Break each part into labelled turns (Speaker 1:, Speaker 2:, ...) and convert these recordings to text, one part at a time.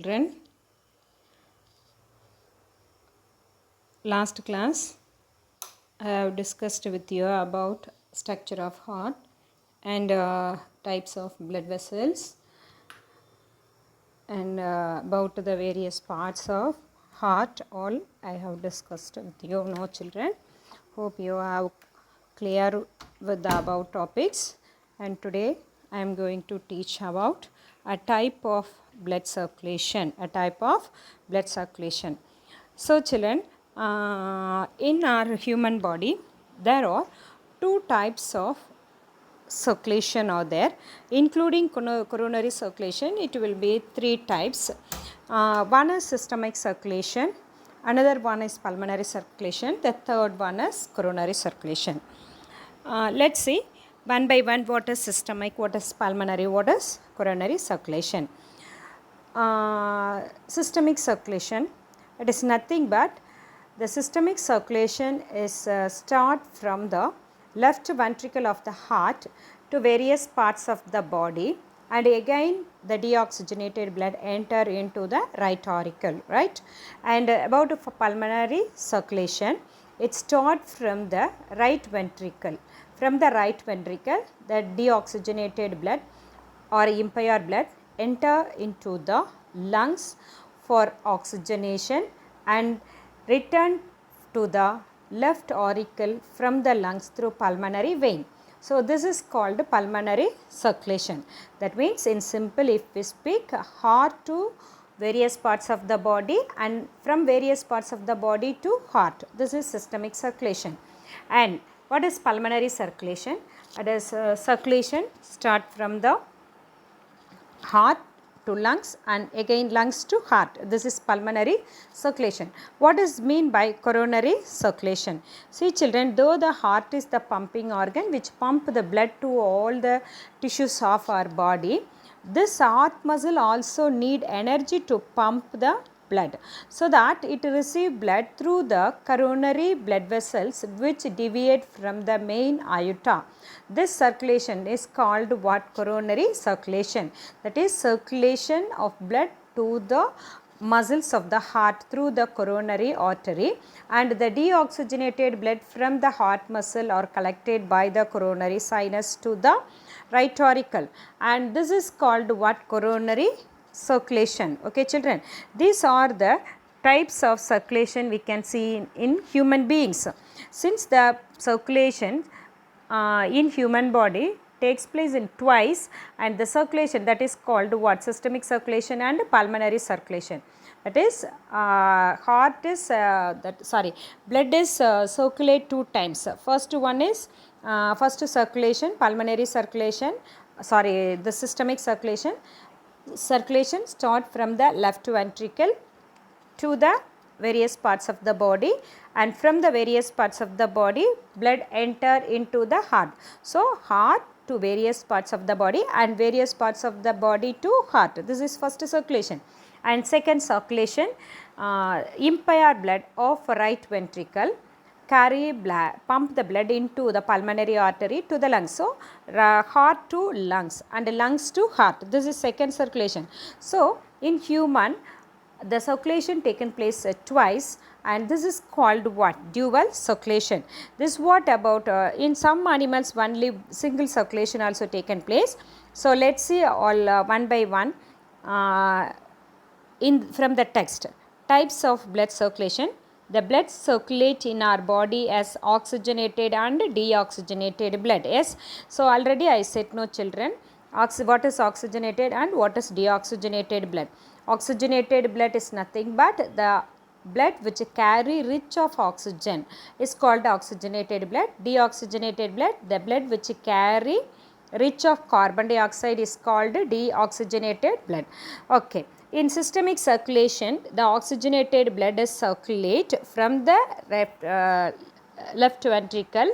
Speaker 1: Children, last class I have discussed with you about structure of heart and types of blood vessels and about the various parts of heart. All I have discussed with you now, children. Hope you have clear with the above topics, and today I am going to teach about a type of blood circulation. So children, in our human body there are two types of circulation are there, including coronary circulation. It will be three types. One is systemic circulation, another one is pulmonary circulation, the third one is coronary circulation. Let's see one by one what is systemic, what is pulmonary, what is coronary circulation. Systemic circulation, it is nothing but the systemic circulation is start from the left ventricle of the heart to various parts of the body, and again the deoxygenated blood enter into the right auricle, right? And about pulmonary circulation, it start from the right ventricle. From the right ventricle, the deoxygenated blood or impaired blood enter into the lungs for oxygenation and return to the left auricle from the lungs through pulmonary vein. So this is called pulmonary circulation. That means in simple, if we speak, heart to various parts of the body and from various parts of the body to heart. This is systemic circulation. And what is pulmonary circulation? It is circulation start from the heart to lungs and again lungs to heart. This is pulmonary circulation. What is mean by coronary circulation? See children, though the heart is the pumping organ which pump the blood to all the tissues of our body, this heart muscle also need energy to pump the blood, so that it receive blood through the coronary blood vessels which deviate from the main aorta. This circulation is called what? Coronary circulation. That is circulation of blood to the muscles of the heart through the coronary artery, and the deoxygenated blood from the heart muscle are collected by the coronary sinus to the right auricle, and this is called what? Coronary circulation. Okay children, these are the types of circulation we can see in human beings. Since the circulation in human body takes place in twice, and the circulation that is called what? Systemic circulation and pulmonary circulation. That is blood is circulate two times. First one is first circulation, pulmonary circulation, the systemic circulation. Circulation start from the left ventricle to the various parts of the body, and from the various parts of the body blood enter into the heart. So heart to various parts of the body and various parts of the body to heart. This is first circulation. And second circulation, impaired blood of right ventricle pump the blood into the pulmonary artery to the lungs. So heart to lungs and lungs to heart. This is second circulation. So in human, the circulation taken place twice, and this is called what? Dual circulation. This what about in some animals only single circulation also taken place. So let's see all one by one from the text. Types of blood circulation. The blood circulate in our body as oxygenated and deoxygenated blood. Yes. So already I said no children. What is oxygenated and what is deoxygenated blood? Oxygenated blood is nothing but the blood which carry rich of oxygen is called oxygenated blood. Deoxygenated blood, the blood which carry rich of carbon dioxide is called deoxygenated blood. Okay. In systemic circulation, the oxygenated blood is circulate from the left ventricle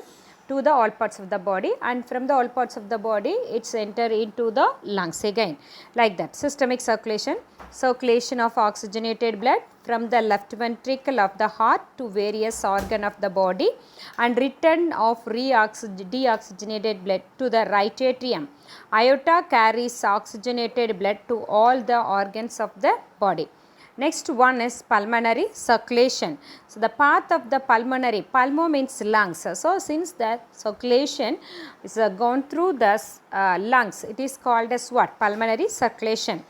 Speaker 1: to the all parts of the body, and from the all parts of the body it's enter into the lungs again, like that. Systemic circulation, circulation of oxygenated blood from the left ventricle of the heart to various organ of the body, and return of deoxygenated blood to the right atrium. Aorta carries oxygenated blood to all the organs of the body. Next one is pulmonary circulation. So, the path of the pulmonary, pulmo means lungs. So, since the circulation is gone through the lungs, it is called as what? Pulmonary circulation.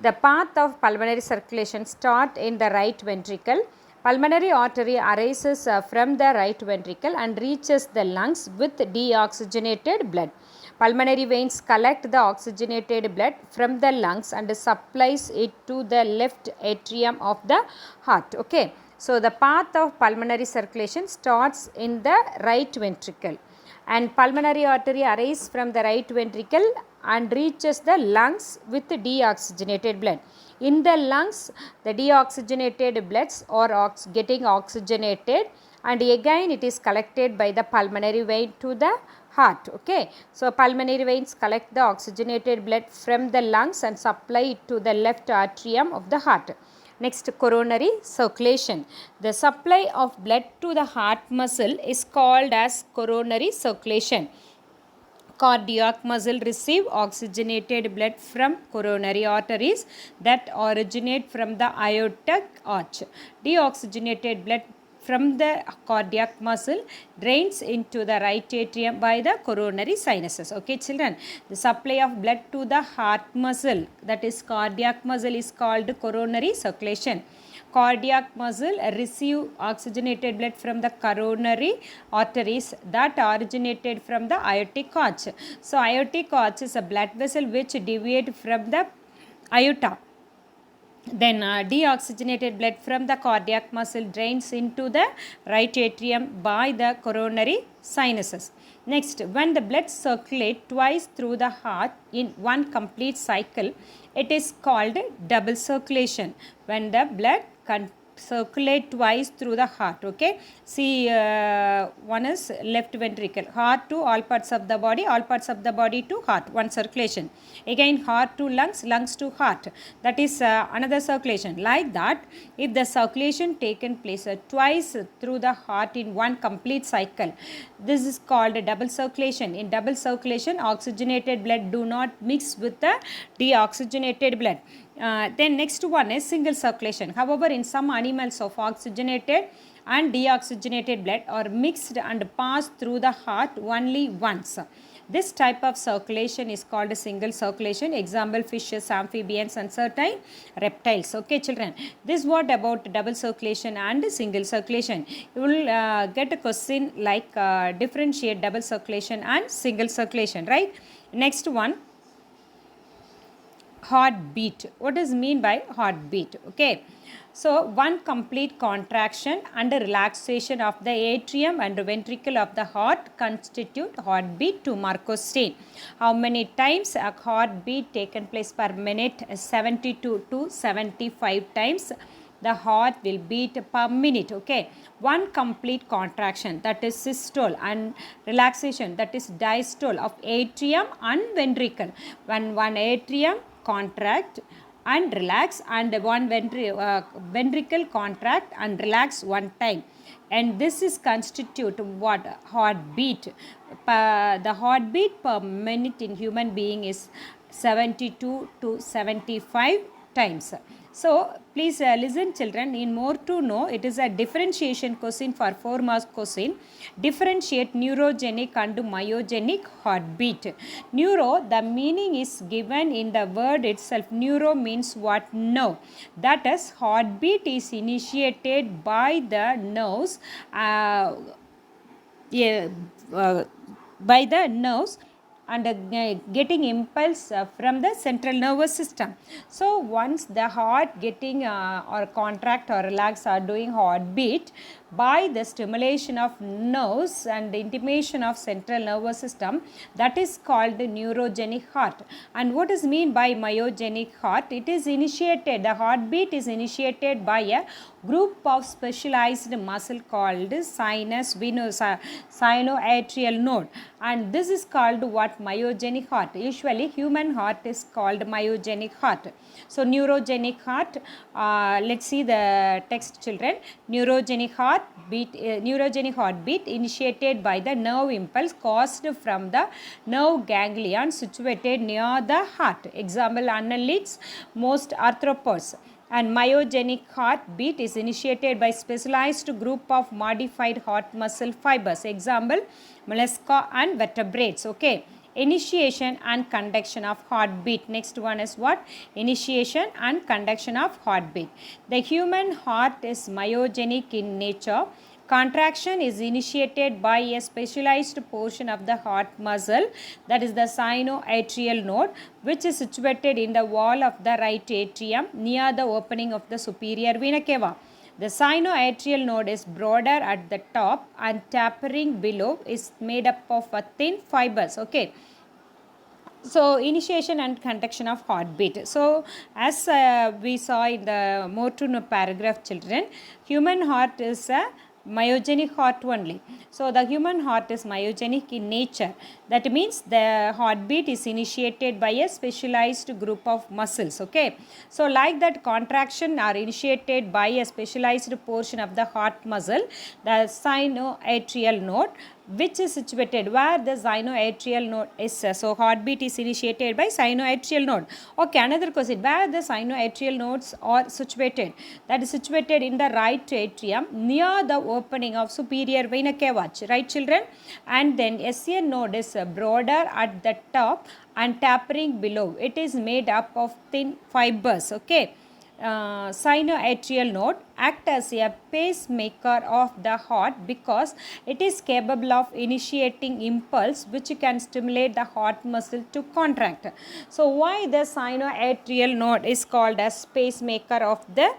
Speaker 1: The path of pulmonary circulation start in the right ventricle. Pulmonary artery arises from the right ventricle and reaches the lungs with deoxygenated blood. Pulmonary veins collect the oxygenated blood from the lungs and supplies it to the left atrium of the heart. Okay. So, the path of pulmonary circulation starts in the right ventricle, and pulmonary artery arises from the right ventricle and reaches the lungs with deoxygenated blood. In the lungs, the deoxygenated bloods are getting oxygenated, and again it is collected by the pulmonary vein to the heart. Okay. So, pulmonary veins collect the oxygenated blood from the lungs and supply it to the left atrium of the heart. Next, coronary circulation. The supply of blood to the heart muscle is called as coronary circulation. Cardiac muscle receive oxygenated blood from coronary arteries that originate from the aortic arch. Deoxygenated blood from the cardiac muscle drains into the right atrium by the coronary sinuses. Okay, children, the supply of blood to the heart muscle, that is cardiac muscle, is called coronary circulation. Cardiac muscle receive oxygenated blood from the coronary arteries that originated from the aortic arch. So, aortic arch is a blood vessel which deviates from the aorta. Then deoxygenated blood from the cardiac muscle drains into the right atrium by the coronary sinuses. Next, when the blood circulates twice through the heart in one complete cycle, it is called double circulation. When the blood circulate twice through the heart. Okay, see, one is left ventricle, heart to all parts of the body, all parts of the body to heart, one circulation. Again heart to lungs, lungs to heart, that is another circulation. Like that, if the circulation taken place twice through the heart in one complete cycle, this is called a double circulation. In double circulation, oxygenated blood do not mix with the deoxygenated blood. Then next one is single circulation. However, in some animals of oxygenated and deoxygenated blood are mixed and pass through the heart only once. This type of circulation is called single circulation. Example, fishes, amphibians and certain reptiles. Okay, children, this what about double circulation and single circulation. You will get a question like differentiate double circulation and single circulation, right? Next one, heartbeat. What is mean by heartbeat? Okay, so one complete contraction and relaxation of the atrium and ventricle of the heart constitute heartbeat to Markov-Stein. How many times a heartbeat taken place per minute? 72 to 75 times the heart will beat per minute. Okay, one complete contraction, that is systole, and relaxation, that is diastole, of atrium and ventricle. When one atrium contract and relax and one ventricle contract and relax one time, and this is constitute what? Heartbeat. The heartbeat per minute in human being is 72 to 75 times. So, please listen children, in more to know, it is a differentiation question for 4 marks question. Differentiate neurogenic and myogenic heartbeat. Neuro, the meaning is given in the word itself. Neuro means what? Nerve. That is, heartbeat is initiated by the nerves, by the nerves, and getting impulse from the central nervous system. So, once the heart getting or contract or relax or doing heartbeat, by the stimulation of nerves and intimation of central nervous system, that is called neurogenic heart. And what is mean by myogenic heart? It is initiated, the heartbeat is initiated by a group of specialized muscle called sinus venous sinoatrial node, and this is called what? Myogenic heart. Usually human heart is called myogenic heart. So neurogenic heart, let's see the text, children. Neurogenic heartbeat initiated by the nerve impulse caused from the nerve ganglion situated near the heart. Example, annelids, most arthropods. And myogenic heartbeat is initiated by specialized group of modified heart muscle fibers. Example, mollusca and vertebrates. Okay. Initiation and conduction of heartbeat. Next one is what? Initiation and conduction of heartbeat. The human heart is myogenic in nature. Contraction is initiated by a specialized portion of the heart muscle, that is the sinoatrial node, which is situated in the wall of the right atrium near the opening of the superior vena cava. The sinoatrial node is broader at the top and tapering below is made up of thin fibers. Okay. So initiation and conduction of heartbeat. So as we saw in the more to know paragraph, children, human heart is a myogenic heart only. So the human heart is myogenic in nature. That means the heartbeat is initiated by a specialized group of muscles. Okay. So like that, contraction are initiated by a specialized portion of the heart muscle, the sinoatrial node, which is situated where the sinoatrial node is. So heartbeat is initiated by sinoatrial node. Okay, another question, where the sinoatrial nodes are situated? That is situated in the right atrium near the opening of superior vena cava, right children? And then SCN node is broader at the top and tapering below. It is made up of thin fibers. Okay. Sinoatrial node act as a pacemaker of the heart because it is capable of initiating impulse which can stimulate the heart muscle to contract. So why the sinoatrial node is called as pacemaker of the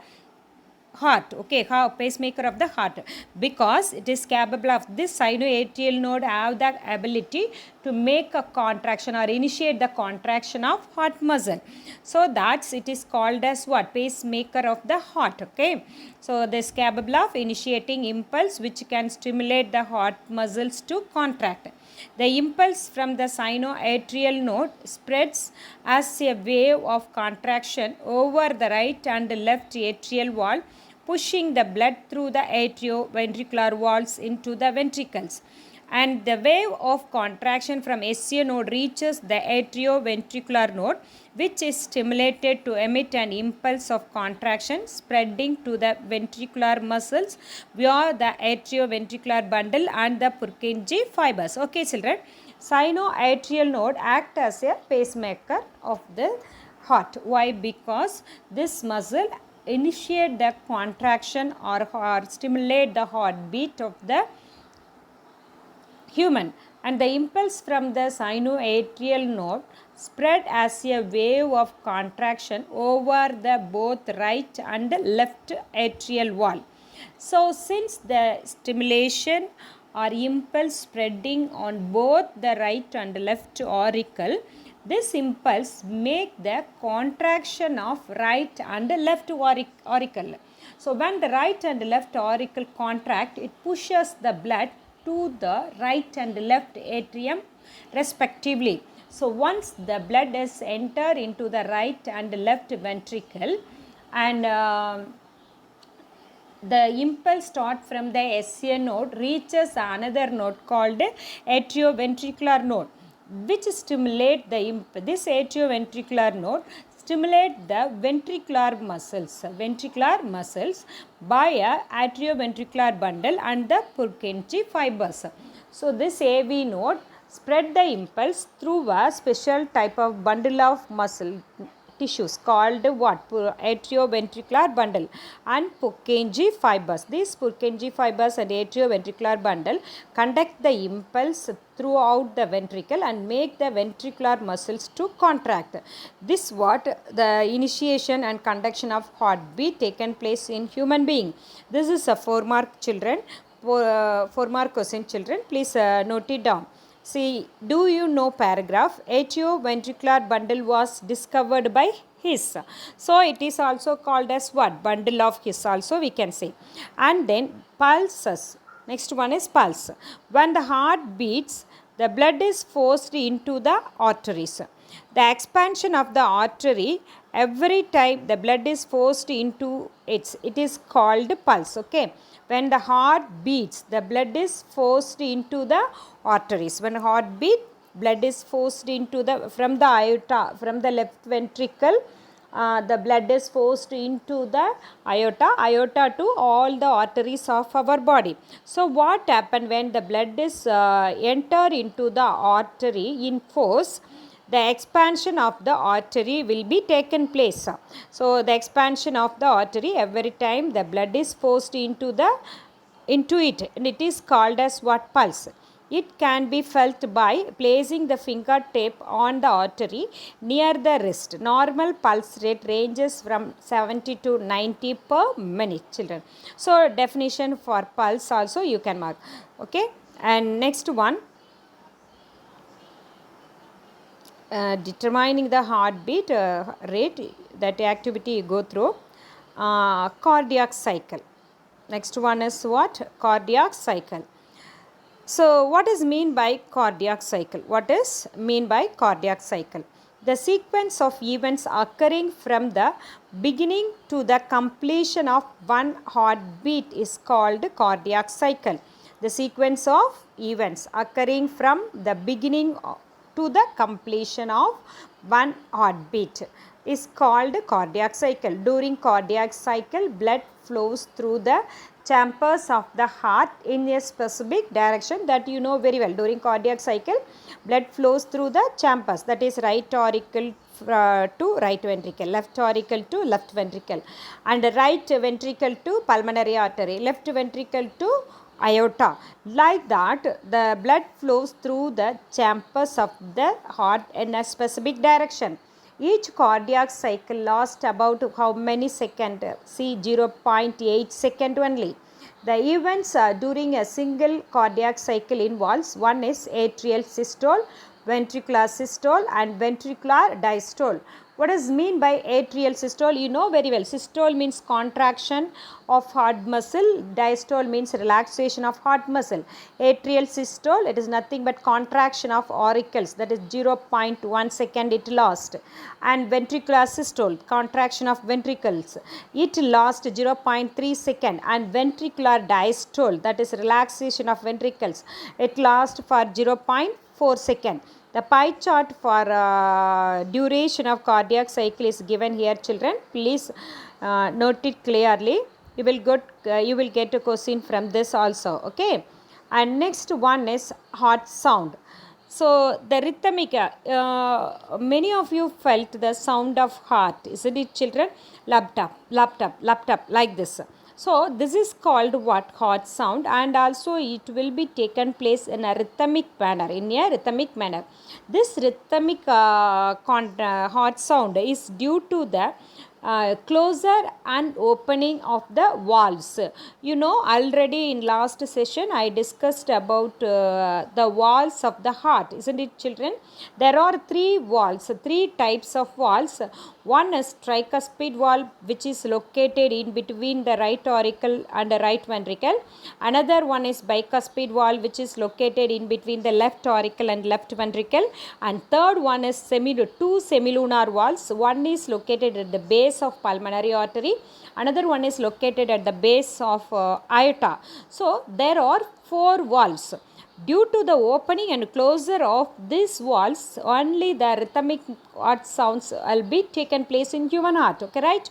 Speaker 1: heart? Okay, pacemaker of the heart, because it is capable of, this sinoatrial node have the ability to make a contraction or initiate the contraction of heart muscle. So that's, it is called as what? Pacemaker of the heart. Okay, so this capable of initiating impulse which can stimulate the heart muscles to contract. The impulse from the sinoatrial node spreads as a wave of contraction over the right and left atrial wall, pushing the blood through the atrioventricular walls into the ventricles. And the wave of contraction from SCA node reaches the atrioventricular node, which is stimulated to emit an impulse of contraction spreading to the ventricular muscles via the atrioventricular bundle and the Purkinje fibers. Okay, children. Sinoatrial node act as a pacemaker of the heart. Why? Because this muscle initiate the contraction or stimulate the heartbeat of the human, and the impulse from the sinoatrial node spread as a wave of contraction over the both right and left atrial wall. So since the stimulation or impulse spreading on both the right and left auricle, this impulse make the contraction of right and left auricle. So when the right and left auricle contract, it pushes the blood to the right and left atrium respectively. So once the blood is entered into the right and left ventricle, and the impulse start from the SCA node reaches another node called atrioventricular node, which stimulate this atrioventricular node stimulate the ventricular muscles by a atrioventricular bundle and the Purkinje fibers. So this AV node spread the impulse through a special type of bundle of muscle tissues called what? Atrioventricular bundle and Purkinje fibers. These Purkinje fibers and atrioventricular bundle conduct the impulse throughout the ventricle and make the ventricular muscles to contract. This what the initiation and conduction of heartbeat taken place in human being. This is a 4-mark children. 4-mark question children. Please note it down. See, do you know paragraph? Atrioventricular bundle was discovered by His. So it is also called as what? Bundle of His also we can say. And then pulses. Next one is pulse. When the heart beats, the blood is forced into the arteries. The expansion of the artery every time the blood is forced into it is called pulse. Okay. When the heart beats, the blood is forced into the arteries. When heart beat, blood is forced into the from the aorta, from the left ventricle. The blood is forced into the aorta to all the arteries of our body. So what happens when the blood is enter into the artery in force? The expansion of the artery will be taken place. So the expansion of the artery every time the blood is forced into it, and it is called as what? Pulse. It can be felt by placing the fingertip on the artery near the wrist. Normal pulse rate ranges from 70 to 90 per minute, children. So definition for pulse also you can mark. Okay. And next one. Determining the heartbeat rate, that activity you go through. Cardiac cycle. Next one is what? Cardiac cycle. So what is mean by cardiac cycle? What is mean by cardiac cycle? The sequence of events occurring from the beginning to the completion of one heartbeat is called cardiac cycle. The sequence of events occurring from the beginning to the completion of one heartbeat is called cardiac cycle. During cardiac cycle, blood flows through the chambers of the heart in a specific direction, that you know very well. During cardiac cycle, blood flows through the chambers, that is right auricle to right ventricle, left auricle to left ventricle, and right ventricle to pulmonary artery, left ventricle to aorta. Like that, the blood flows through the chambers of the heart in a specific direction. Each cardiac cycle lasts about how many seconds? See, 0.8 second only. The events during a single cardiac cycle involves, one is atrial systole, ventricular systole and ventricular diastole. What does mean by atrial systole? You know very well. Systole means contraction of heart muscle. Diastole means relaxation of heart muscle. Atrial systole, it is nothing but contraction of auricles. That is 0.1 second it lasts. And ventricular systole, contraction of ventricles. It lasts 0.3 second. And ventricular diastole, that is relaxation of ventricles. It lasts for 0.4 second. The pie chart for duration of cardiac cycle is given here, children. Please note it clearly. You will get a question from this also. Okay. And next one is heart sound. So the rhythmic, many of you felt the sound of heart, isn't it, children? Lap tap, lap tap, lap tap, like this. So this is called what? Heart sound, and also it will be taken place in a rhythmic manner. This rhythmic heart sound is due to the closure and opening of the valves. You know, already in last session I discussed about the valves of the heart, isn't it, children? There are three valves, three types of valves. One is tricuspid valve, which is located in between the right auricle and the right ventricle. Another one is bicuspid valve, which is located in between the left auricle and left ventricle. And third one is two semilunar valves. One is located at the base of pulmonary artery. Another one is located at the base of aorta. So there are four valves. Due to the opening and closure of these valves, only the rhythmic heart sounds will be taken place in human heart. Okay, right?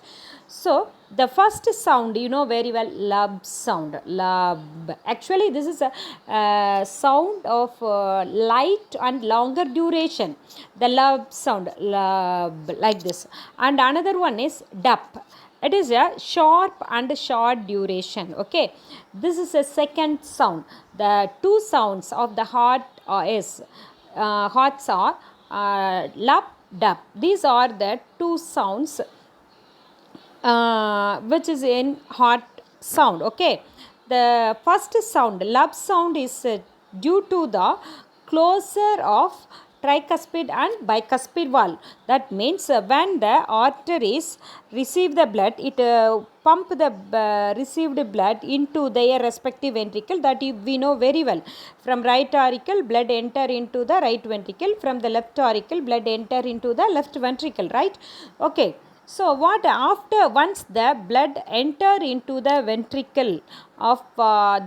Speaker 1: So the first sound you know very well, lub sound, lub. Actually this is a sound of light and longer duration, the lub sound, lub, like this. And another one is dup. It is a sharp and short duration. Okay, this is a second sound. The two sounds of the heart hearts are lub, dup. These are the two sounds which is in heart sound. Okay, the first sound, lub sound, is due to the closure of tricuspid and bicuspid valve. That means when the arteries receive the blood, it pump the received blood into their respective ventricle. That we know very well. From right auricle, blood enter into the right ventricle. From the left auricle, blood enter into the left ventricle, right? Okay, so what after once the blood enter into the ventricle of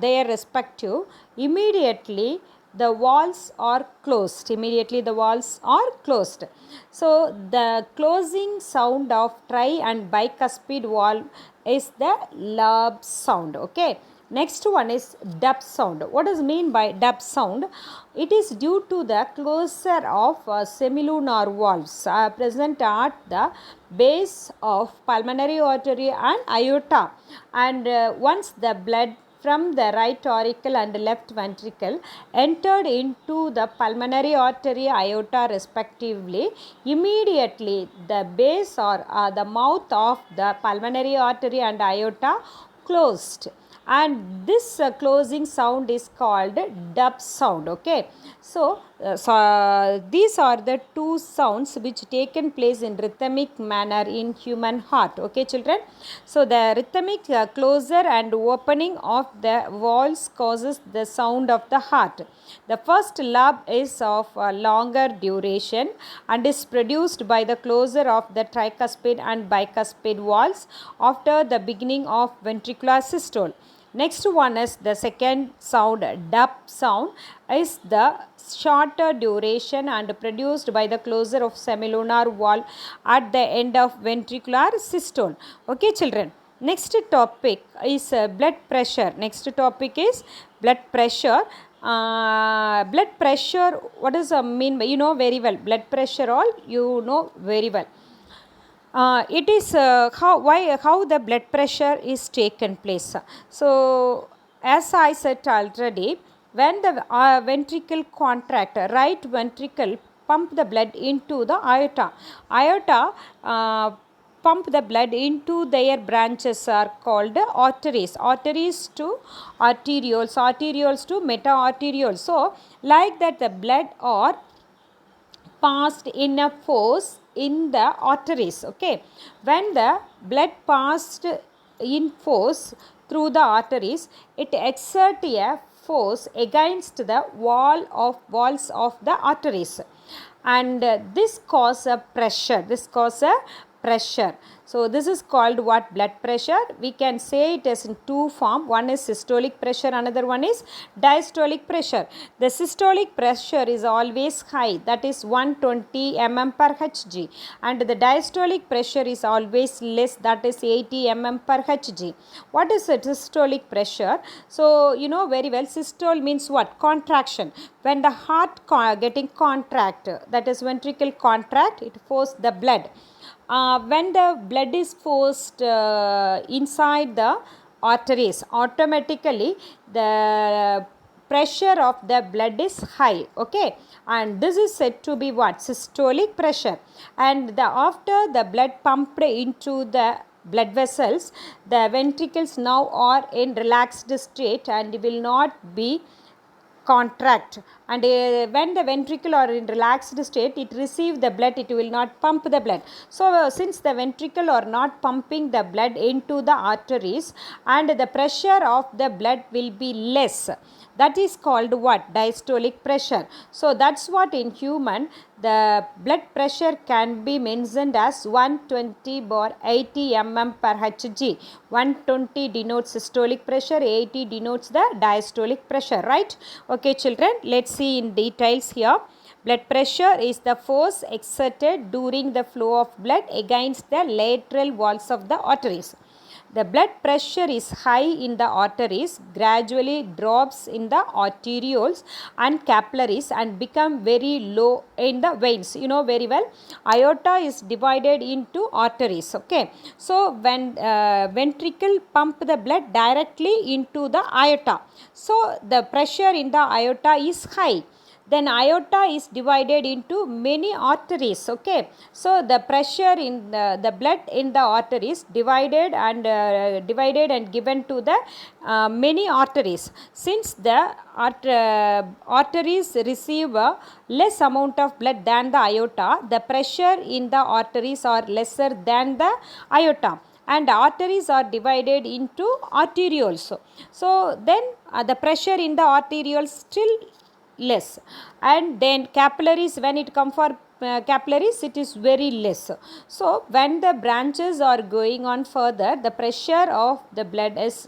Speaker 1: their respective, immediately the valves are closed. Immediately the valves are closed. So the closing sound of tri and bicuspid valve is the lub sound. Okay, next one is dup sound. What does mean by dup sound? It is due to the closure of semilunar valves present at the base of pulmonary artery and aorta. And once the blood from the right auricle and left ventricle entered into the pulmonary artery, aorta respectively, immediately the base or the mouth of the pulmonary artery and aorta closed, and this closing sound is called dup sound. Okay, so these are the two sounds which taken place in rhythmic manner in human heart. Okay children, so the rhythmic closure and opening of the valves causes the sound of the heart. The first lub is of longer duration and is produced by the closure of the tricuspid and bicuspid valves after the beginning of ventricular systole. Next one is the second sound, dup sound, is the shorter duration and produced by the closure of semilunar valve at the end of ventricular systole. Okay children, next topic is blood pressure. Next topic is blood pressure. Blood pressure, what does mean by, you know very well, blood pressure all you know very well. It is how the blood pressure is taken place. So as I said already, when the ventricle contract, right ventricle pump the blood into the aorta. Aorta pump the blood into their branches are called arteries. Arteries to arterioles, arterioles to meta-arterioles. So like that the blood are passed in a force in the arteries. Okay, when the blood passed in force through the arteries, it exert a force against the walls of the arteries, and this cause a pressure. So this is called what? Blood pressure. We can say it as in two form. One is systolic pressure, another one is diastolic pressure. The systolic pressure is always high, that is 120 mm per Hg, and the diastolic pressure is always less, that is 80 mm per Hg. What is the systolic pressure? So you know very well, systole means what? Contraction. When the heart getting contract, that is ventricle contract, it force the blood. When the blood is forced inside the arteries, automatically the pressure of the blood is high. Okay, and this is said to be what? Systolic pressure. And after the blood pumped into the blood vessels, the ventricles now are in relaxed state and will not be contract, and when the ventricle are in relaxed state, it receive the blood, it will not pump the blood. So since the ventricle are not pumping the blood into the arteries, and the pressure of the blood will be less, that is called what? Diastolic pressure. So that's what in human the blood pressure can be mentioned as 120/80 mm per Hg. 120 denotes systolic pressure, 80 denotes the diastolic pressure, right? Okay children, let's see in details here. Blood pressure is the force exerted during the flow of blood against the lateral walls of the arteries. The blood pressure is high in the arteries, gradually drops in the arterioles and capillaries and become very low in the veins. You know very well, aorta is divided into arteries. Okay, so when ventricle pump the blood directly into the aorta, so the pressure in the aorta is high. Then aorta is divided into many arteries. Okay, so the pressure in the blood in the arteries divided and given to the many arteries. Since the arteries receive a less amount of blood than the aorta, the pressure in the arteries are lesser than the aorta, and arteries are divided into arterioles. So then the pressure in the arterioles still less, and then capillaries, when it come for capillaries, it is very less. So when the branches are going on further, the pressure of the blood is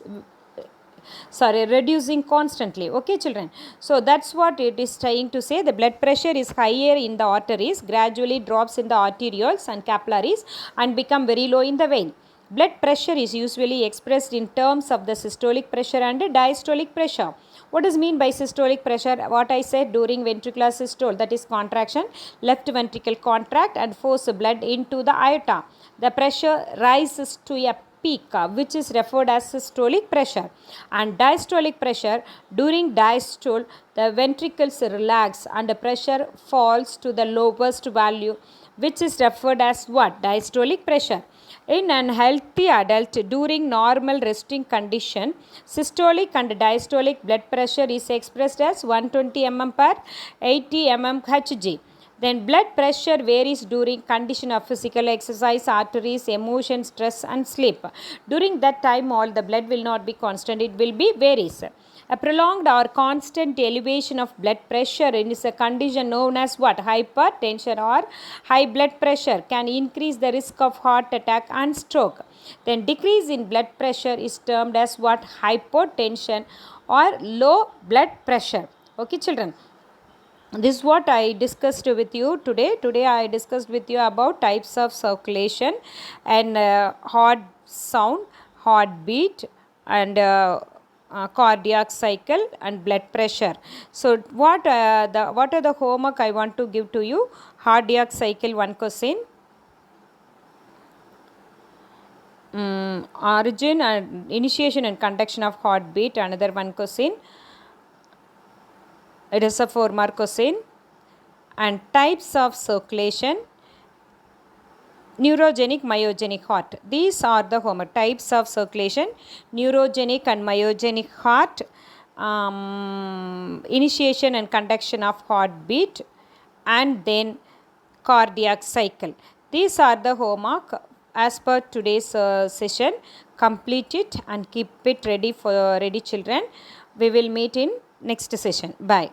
Speaker 1: reducing constantly. Okay children, so that's what it is trying to say. The blood pressure is higher in the arteries, gradually drops in the arterioles and capillaries and become very low in the vein. Blood pressure is usually expressed in terms of the systolic pressure and diastolic pressure. What does mean by systolic pressure? What I said, during ventricular systole, that is contraction, left ventricle contract and force blood into the aorta, the pressure rises to a peak, which is referred as systolic pressure. And diastolic pressure, during diastole, the ventricles relax and the pressure falls to the lowest value, which is referred as what? Diastolic pressure. In an healthy adult, during normal resting condition, systolic and diastolic blood pressure is expressed as 120 mm per 80 mm Hg. Then blood pressure varies during condition of physical exercise, arteries, emotion, stress and sleep. During that time, all the blood will not be constant, it will be varies. A prolonged or constant elevation of blood pressure is a condition known as what? Hypertension or high blood pressure can increase the risk of heart attack and stroke. Then decrease in blood pressure is termed as what? Hypotension or low blood pressure. Okay children, this is what I discussed with you today. Today I discussed with you about types of circulation and heart sound, heartbeat and cardiac cycle and blood pressure. So what are the homework I want to give to you? Cardiac cycle, one question. Origin and initiation and conduction of heartbeat, another one question. It is a 4-mark question. And types of circulation, neurogenic, myogenic heart. These are the homework. Types of circulation, neurogenic and myogenic heart, initiation and conduction of heartbeat, and then cardiac cycle. These are the homework as per today's session. Complete it and keep it ready for ready children. We will meet in next session. Bye.